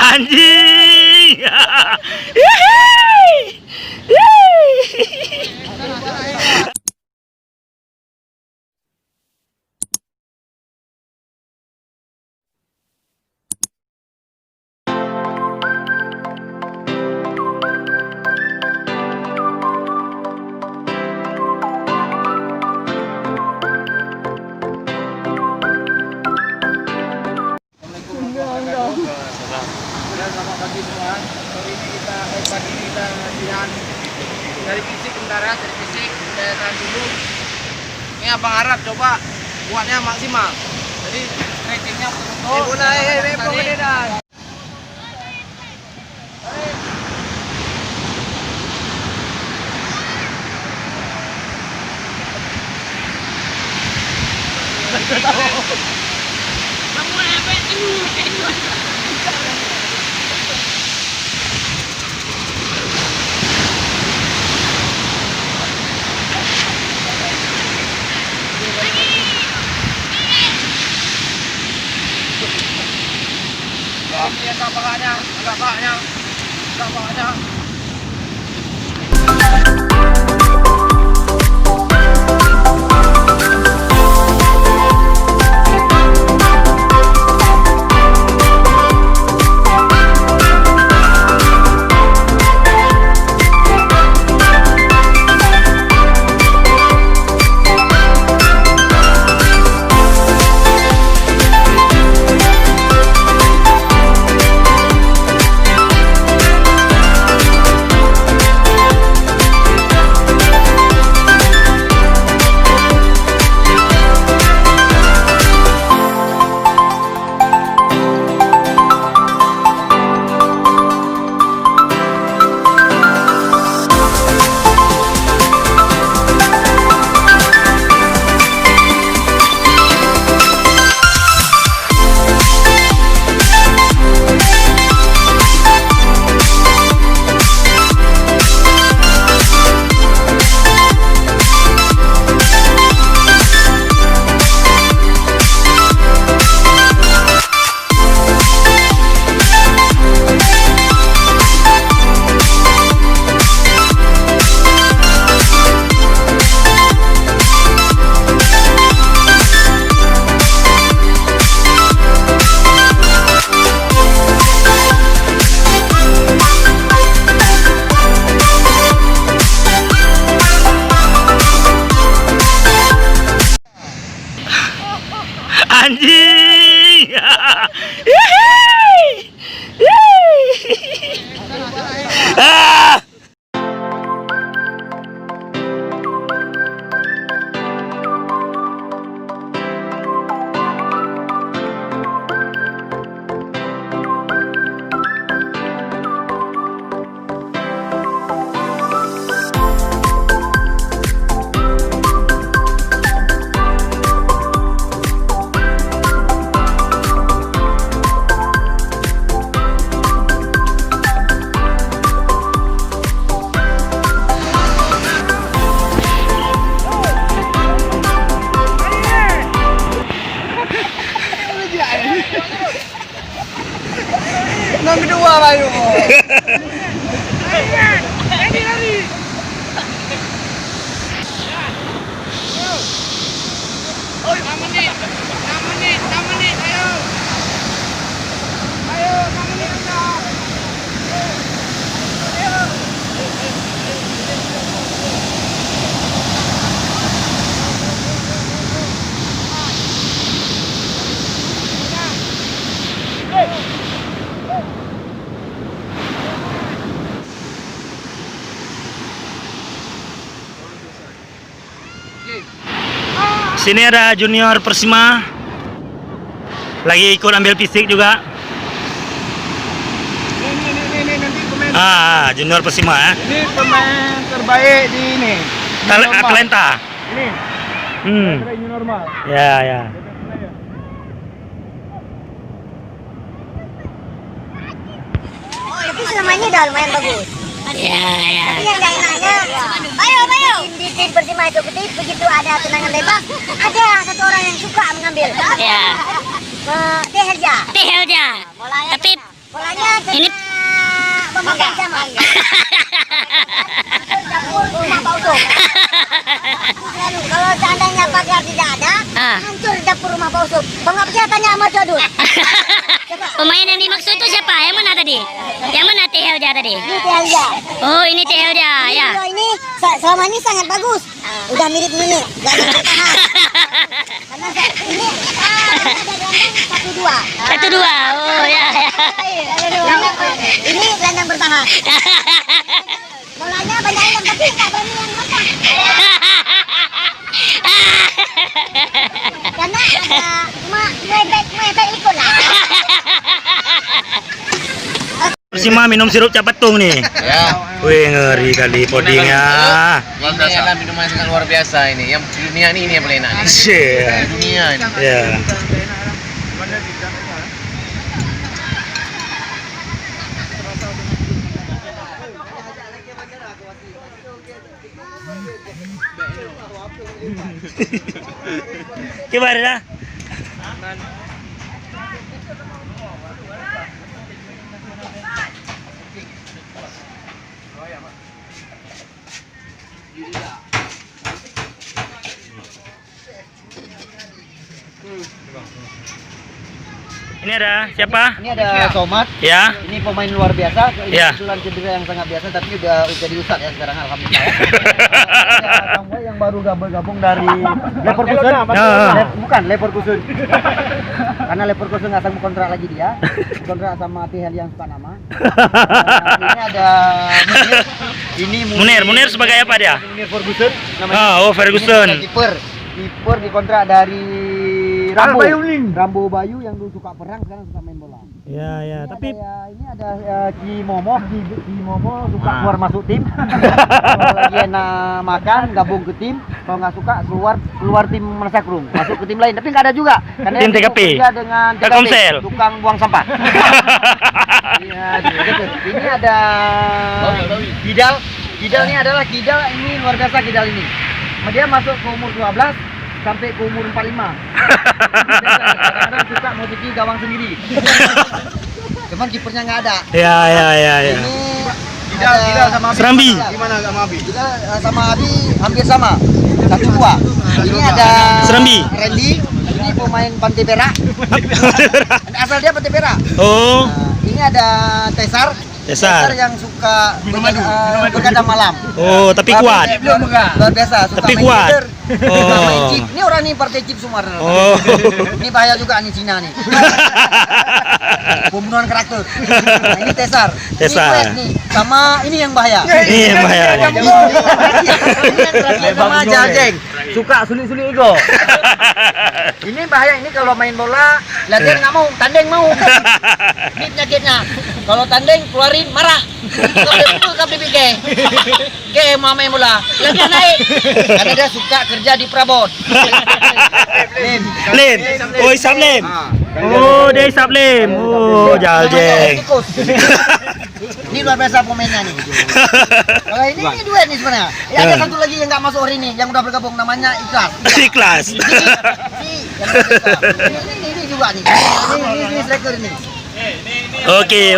Anjing. Selamat pagi semua. Hari ini pagi ini kita latihan dari fisik ke darat, dari fisik ke tahan dulu. Ini Abang Arab coba buatnya maksimal. Jadi stretchingnya betul. Mulai pemudian. Agak pahanya. Anjing. Ah. Nang kedua layu. Lari. Oh, 6 menit, ayo. Ayo, 6 menit dah. Sini ada junior Persima. Lagi ikut ambil fisik juga. Ini nanti pemain. Junior Persima ya. Ini pemain terbaik di ini. Atlanta. Ini. Ini normal. Ya. Tapi selamanya udah lumayan bagus. Ya. Tapi yang gak enaknya, ayo. Di tim Persima eksekutif begitu ada tendangan bebas, ada satu orang yang suka mengambil. Ya. Tehelja. Tehelja. Polanya Tapi polanya Ini memakan sama. Dapur rumah Pak Usop. Lalu kalau seandainya pagar tidak ada, hancur dapur rumah Pak Usop. Pengabdian tanya sama Codut. Pemain yang dimaksud itu siapa? Yang mana tadi? Yang mana Teh Helja tadi? Ini Teh Helja. Oh, ini Teh Helja, ya. Kalau ini selama ini sangat bagus. Udah mirip Nunu, gak ada bertahan. Karena ini ada gelandang 1-2. 1-2. Oh, ya. Ini gelandang bertahan. Bolanya banyak yang tapi nggak berani yang makan. Karena ada cuma ngepek ikut lah. Persima minum sirup cap patung nih. Ya. Wih, ngeri kali pudingnya. Ini adalah minuman yang sangat luar biasa ini. Yang di dunia ini yang paling enak. Shit. Di dunia ini. Ya. Gimana dah? Ini ada siapa? Ini ada Somad. Ya. Ini pemain luar biasa. Ini Ya. kebetulan cedera yang sangat biasa, tapi udah jadi ustad ya sekarang alhamdulillah. Ada Samuel yang baru gabung dari Leverkusen. Bukan Leverkusen. Karena Leverkusen nggak sanggup kontrak lagi dia. Kontrak sama Tihel yang suka nama. Ini ada Munir. Ini Munir sebagai apa dia? Munir Ferguson. Oh, Ferguson. Ini kiper dikontrak dari Rambo Bayu yang dulu suka perang, sekarang suka main bola. Ya, tapi Ini ada Ki Momo suka keluar masuk tim. Kalau lagi enak makan gabung ke tim, kalau nggak suka keluar tim Menasakrung, masuk ke tim lain. Tapi nggak ada juga. Karena Tim dia TKP. bekerja dengan Telkomsel. tukang buang sampah. Iya, gitu. Ini ada Kidal. Kidal ini adalah Kidal ini luar biasa Kidal ini. Dia masuk ke umur 12 sampai ke umur 45. Kadang-kadang suka mau jadi gawang sendiri. Cuman kipernya nggak ada. ya. Ini Kidal sama Abi. Serambi. Gimana sama Abi? Kidal sama Abi hampir sama. 1-2. Ini ada Serambi. Randy. Ini pemain Pantai Perak. Asal dia Pantai Perak. Oh, Ini ada Tesar yang suka begadang malam. oh, tapi kuat. Luar biasa, suka Tapi main kuat. Twitter, suka Oh. main chip. Ini orang nih partai chip semua. Oh. Ini bahaya juga nih Cina nih. Pembunuhan karakter. Nah, ini Tesar. Ini kuat nih. Sama ini yang bahaya. Ini yang bahaya. Ini yang terakhir sama Jajeng. Suka sulit-sulit ego. Ini bahaya, ini kalau main bola latihan nggak mau, tanding mau. Ini penyakitnya. Kalau tanding keluarin marah. Kalau KPPG. Mau main bola, latihan naik. Karena dia suka kerja di Prabon. Lem. Oh, isap lem. Oh, dia isap lem. Oh, jaljeng. Ini luar biasa pemainnya nih. Kalau ini dua nih sebenarnya. Ya, ada satu lagi yang nggak masuk hari ini, yang udah bergabung namanya Ikhlas. Ikhlas. Ini juga nih. Ini striker ini. Oke.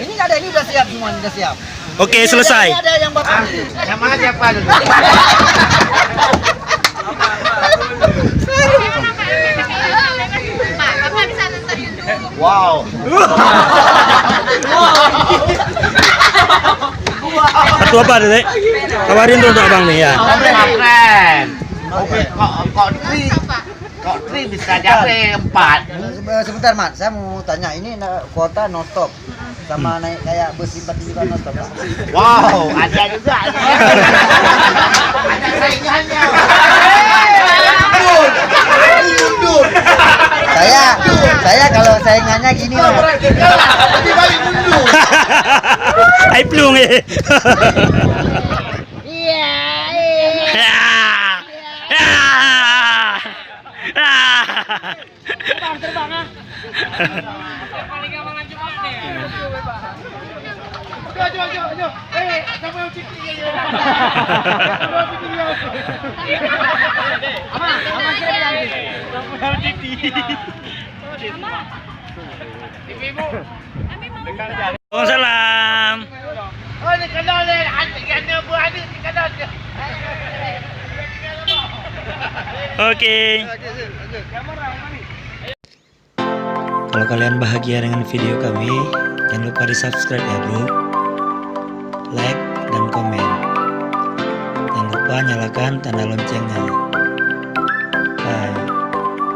Ini nggak ada, ini udah siap semua, udah siap. Oke, selesai. Ini ada yang bapak. Sama siapa dulu? Wow. Satu apa deh? Kabarin tuh untuk abang nih ya. Keren. Kok tri bisa jadi 4? Sebentar, Mat. Saya mau tanya, ini kuota non stop sama naik kayak bus tiba-tiba non stop. Wow, ada juga. Ada saingannya. Mundur. Saya kalau saingannya gini, Mas. Lebih baik mundur. Ai plung eh. Iya. Terbang ah. Ibu. Waalaikumsalam. Oh, ni kadal ni. Gannya buah ni kadal dia. Oke. Kalau kalian bahagia dengan video kami, jangan lupa di subscribe ya bro, like dan komen. Jangan lupa nyalakan tanda loncengnya.